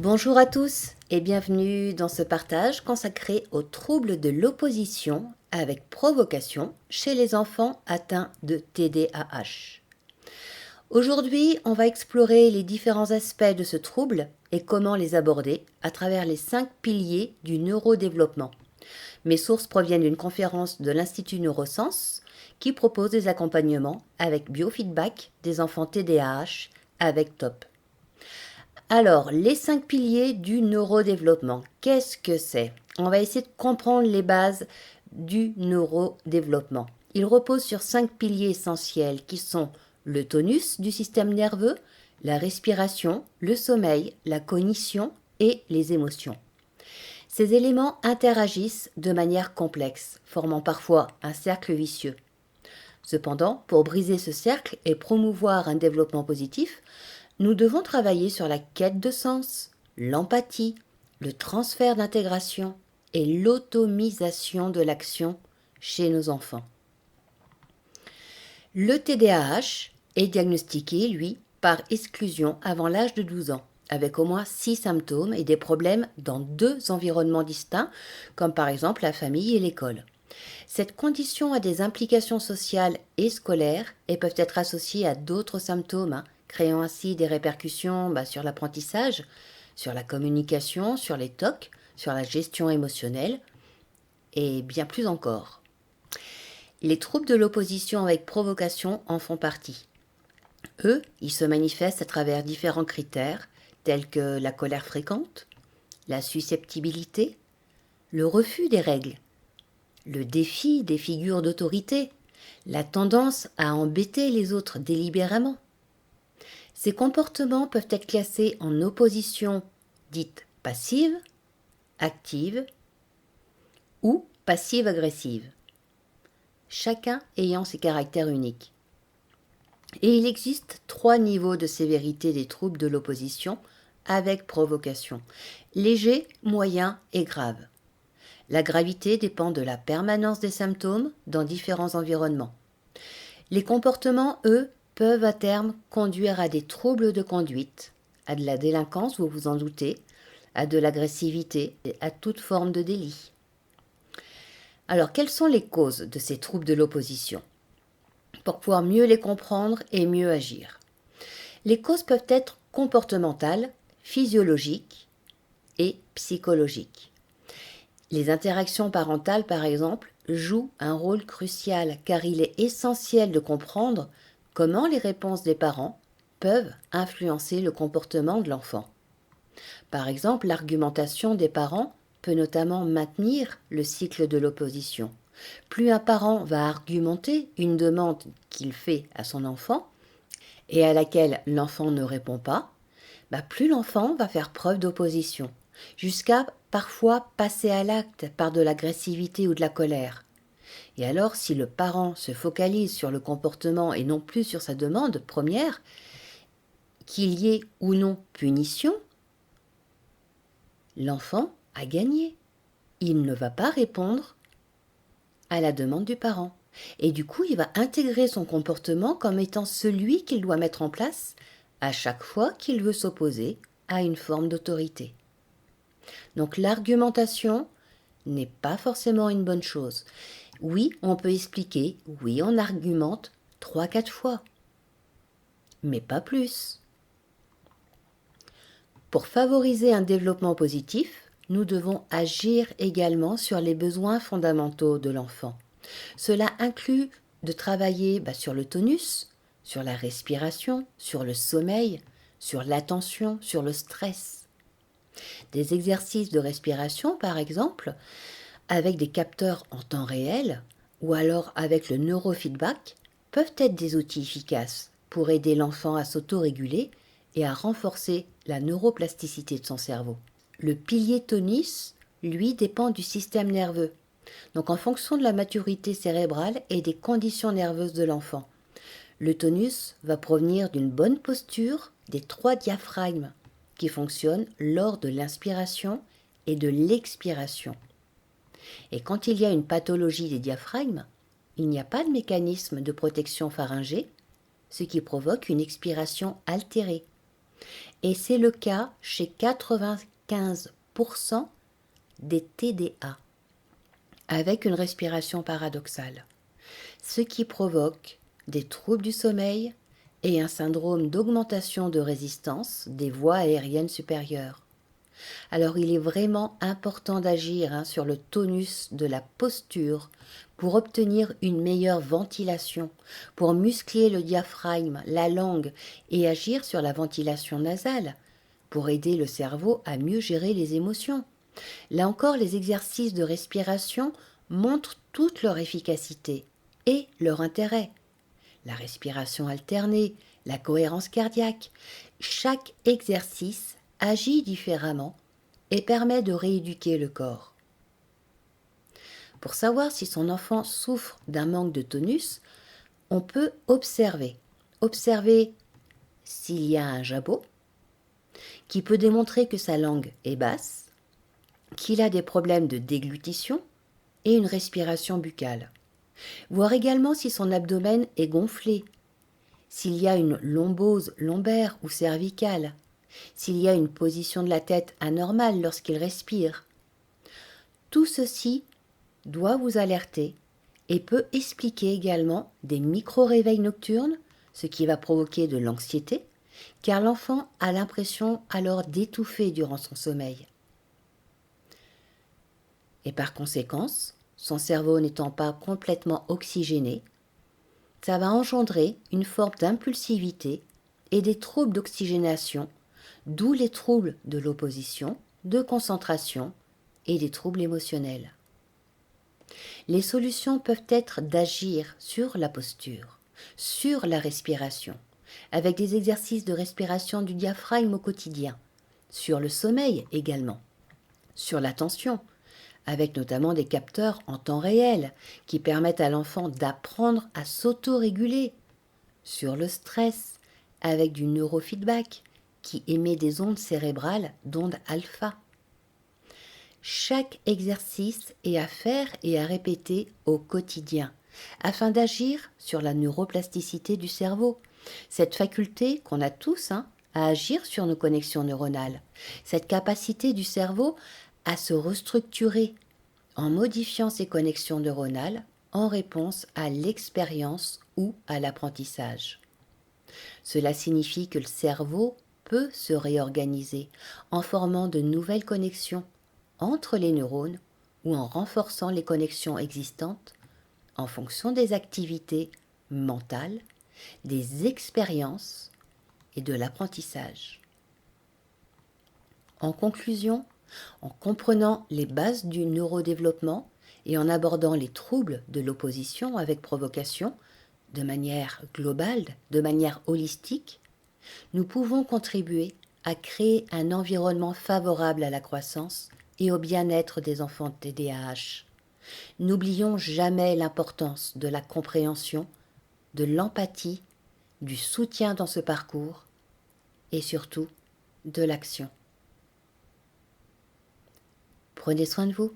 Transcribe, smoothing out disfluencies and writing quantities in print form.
Bonjour à tous et bienvenue dans ce partage consacré aux troubles de l'opposition avec provocation chez les enfants atteints de TDAH. Aujourd'hui, on va explorer les différents aspects de ce trouble et comment les aborder à travers les 5 piliers du neurodéveloppement. Mes sources proviennent d'une conférence de l'Institut Neurosciences qui propose des accompagnements avec biofeedback des enfants TDAH avec TOP. Alors, les 5 piliers du neurodéveloppement, qu'est-ce que c'est? On va essayer de comprendre les bases du neurodéveloppement. Il repose sur 5 piliers essentiels qui sont le tonus du système nerveux, la respiration, le sommeil, la cognition et les émotions. Ces éléments interagissent de manière complexe, formant parfois un cercle vicieux. Cependant, pour briser ce cercle et promouvoir un développement positif, nous devons travailler sur la quête de sens, l'empathie, le transfert d'intégration et l'automisation de l'action chez nos enfants. Le TDAH est diagnostiqué, lui, par exclusion avant l'âge de 12 ans, avec au moins 6 symptômes et des problèmes dans 2 environnements distincts, comme par exemple la famille et l'école. Cette condition a des implications sociales et scolaires et peuvent être associées à d'autres symptômes, créant ainsi des répercussions sur l'apprentissage, sur la communication, sur les TOC, sur la gestion émotionnelle et bien plus encore. Les troubles de l'opposition avec provocation en font partie. Eux, ils se manifestent à travers différents critères tels que la colère fréquente, la susceptibilité, le refus des règles, le défi des figures d'autorité, la tendance à embêter les autres délibérément. Ces comportements peuvent être classés en opposition dite passive, active ou passive-agressive, chacun ayant ses caractères uniques. Et il existe 3 niveaux de sévérité des troubles de l'opposition avec provocation, léger, moyen et grave. La gravité dépend de la permanence des symptômes dans différents environnements. Les comportements, eux, peuvent à terme conduire à des troubles de conduite, à de la délinquance, vous vous en doutez, à de l'agressivité et à toute forme de délit. Alors, quelles sont les causes de ces troubles de l'opposition? Pour pouvoir mieux les comprendre et mieux agir. Les causes peuvent être comportementales, physiologiques et psychologiques. Les interactions parentales, par exemple, jouent un rôle crucial car il est essentiel de comprendre comment les réponses des parents peuvent influencer le comportement de l'enfant. Par exemple, l'argumentation des parents peut notamment maintenir le cycle de l'opposition. Plus un parent va argumenter une demande qu'il fait à son enfant et à laquelle l'enfant ne répond pas, plus l'enfant va faire preuve d'opposition, jusqu'à parfois passer à l'acte par de l'agressivité ou de la colère. Et alors, si le parent se focalise sur le comportement et non plus sur sa demande première, qu'il y ait ou non punition, l'enfant a gagné. Il ne va pas répondre à la demande du parent. Et du coup, il va intégrer son comportement comme étant celui qu'il doit mettre en place à chaque fois qu'il veut s'opposer à une forme d'autorité. Donc l'argumentation n'est pas forcément une bonne chose. Oui, on peut expliquer, oui, on argumente 3-4 fois, mais pas plus. Pour favoriser un développement positif, nous devons agir également sur les besoins fondamentaux de l'enfant. Cela inclut de travailler sur le tonus, sur la respiration, sur le sommeil, sur l'attention, sur le stress. Des exercices de respiration, par exemple, avec des capteurs en temps réel ou alors avec le neurofeedback, peuvent être des outils efficaces pour aider l'enfant à s'autoréguler et à renforcer la neuroplasticité de son cerveau. Le pilier tonus, lui, dépend du système nerveux. Donc en fonction de la maturité cérébrale et des conditions nerveuses de l'enfant. Le tonus va provenir d'une bonne posture des 3 diaphragmes qui fonctionnent lors de l'inspiration et de l'expiration. Et quand il y a une pathologie des diaphragmes, il n'y a pas de mécanisme de protection pharyngée, ce qui provoque une expiration altérée. Et c'est le cas chez 95% des TDA, avec une respiration paradoxale, ce qui provoque des troubles du sommeil et un syndrome d'augmentation de résistance des voies aériennes supérieures. Alors il est vraiment important d'agir sur le tonus de la posture pour obtenir une meilleure ventilation, pour muscler le diaphragme, la langue et agir sur la ventilation nasale, pour aider le cerveau à mieux gérer les émotions. Là encore, les exercices de respiration montrent toute leur efficacité et leur intérêt. La respiration alternée, la cohérence cardiaque, chaque exercice agit différemment et permet de rééduquer le corps. Pour savoir si son enfant souffre d'un manque de tonus, on peut observer. Observer s'il y a un jabot, qui peut démontrer que sa langue est basse, qu'il a des problèmes de déglutition et une respiration buccale. Voir également si son abdomen est gonflé, s'il y a une lombose lombaire ou cervicale, s'il y a une position de la tête anormale lorsqu'il respire. Tout ceci doit vous alerter et peut expliquer également des micro-réveils nocturnes, ce qui va provoquer de l'anxiété, car l'enfant a l'impression alors d'étouffer durant son sommeil. Et par conséquence, son cerveau n'étant pas complètement oxygéné, ça va engendrer une forme d'impulsivité et des troubles d'oxygénation, d'où les troubles de l'opposition, de concentration et des troubles émotionnels. Les solutions peuvent être d'agir sur la posture, sur la respiration, avec des exercices de respiration du diaphragme au quotidien, sur le sommeil également, sur l'attention, avec notamment des capteurs en temps réel qui permettent à l'enfant d'apprendre à s'auto-réguler, sur le stress, avec du neurofeedback qui émet des ondes cérébrales d'ondes alpha. Chaque exercice est à faire et à répéter au quotidien afin d'agir sur la neuroplasticité du cerveau, cette faculté qu'on a tous à agir sur nos connexions neuronales, cette capacité du cerveau à se restructurer en modifiant ses connexions neuronales en réponse à l'expérience ou à l'apprentissage. Cela signifie que le cerveau peut se réorganiser en formant de nouvelles connexions entre les neurones ou en renforçant les connexions existantes en fonction des activités mentales, des expériences et de l'apprentissage. En conclusion, en comprenant les bases du neurodéveloppement et en abordant les troubles de l'opposition avec provocation de manière globale, de manière holistique, nous pouvons contribuer à créer un environnement favorable à la croissance et au bien-être des enfants TDAH. N'oublions jamais l'importance de la compréhension, de l'empathie, du soutien dans ce parcours et surtout de l'action. Prenez soin de vous.